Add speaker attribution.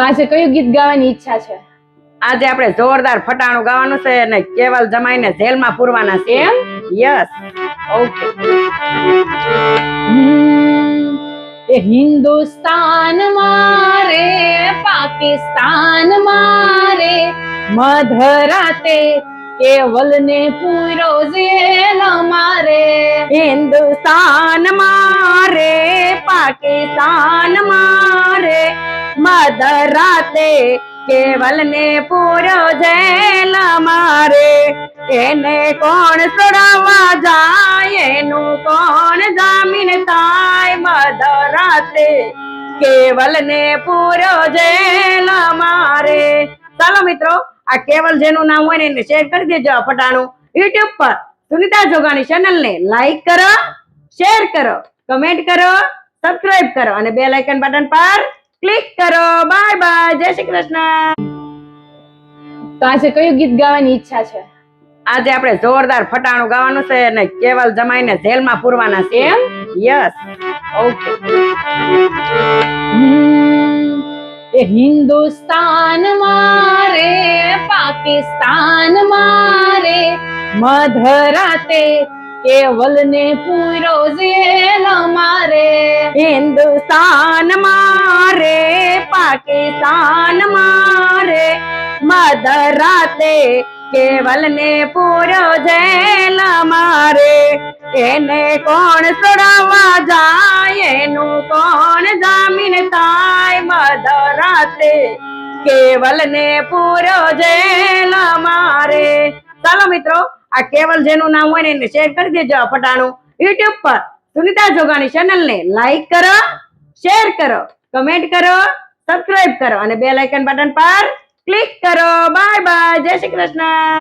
Speaker 1: તો આજે કયું ગીત ગાવાની ઈચ્છા છે?
Speaker 2: આજે આપણે જોરદાર ફટાણું ગાવાનું છે અને કેવલ જમાઈને જેલમાં પૂરવાના છે.
Speaker 1: એમ?
Speaker 2: યસ.
Speaker 1: ઓકે. એ હિન્દુસ્તાન મારે પાકિસ્તાન મારે મધરાતે કેવલ ને પૂરો જેલ મારે.
Speaker 2: હિન્દુસ્તાન મારે પાકિસ્તાન મારે મધરાતે કેવલ ને પૂરો જેલ મારે. એને કોણ છોડાવવા જાય એનું કોણ જામીન થાય. મધરાતે કેવલ ને પૂરો જેલ મારે. ચાલો મિત્રો, આ કેવલ જેનું નામ હોય ને એને શેર કરી દેજો. આ ફટાણું યુટ્યુબ પર સુનિતા જોગાણી ચેનલ ને લાઈક કરો, શેર કરો, કમેન્ટ કરો, સબસ્ક્રાઇબ કરો અને બેલ આઇકન બટન પર ક્લિક કરો. Bye bye. જય શ્રી કૃષ્ણ.
Speaker 1: તો આજે કયું ગીત ગાવાની ઈચ્છા છે?
Speaker 2: આજે આપણે જોરદાર ફટાણું ગાવાનું છે અને કેવલ જમાઈને જેલમાં પૂરવાના છે.
Speaker 1: એમ?
Speaker 2: યસ.
Speaker 1: ઓકે. એ હિન્દુસ્તાન મારે પાકિસ્તાન મારે મધરાતે કેવલ ને પૂરો જેલ મારે.
Speaker 2: હિન્દુસ્તાન મારે પાકિસ્તાન મારે મધરાતે કેવલ ને પૂરો જેલ મારે. એને કોણ છોડાવવા જાય એનું કોણ જામીન થાય. મધરાતે કેવલ ને પૂરો જેલ મારે. ચાલો મિત્રો, આ કેવલ જેનું નામ હોય ને એને શેર કરી દેજો. આ ફટાણું યુટ્યુબ પર સુનિતા જોગાણી ચેનલ ને લાઈક કરો, શેર કરો, કમેન્ટ કરો, સબસ્ક્રાઇબ કરો અને બેલ આઇકન બટન પર ક્લિક કરો. Bye bye. જય શ્રી કૃષ્ણ.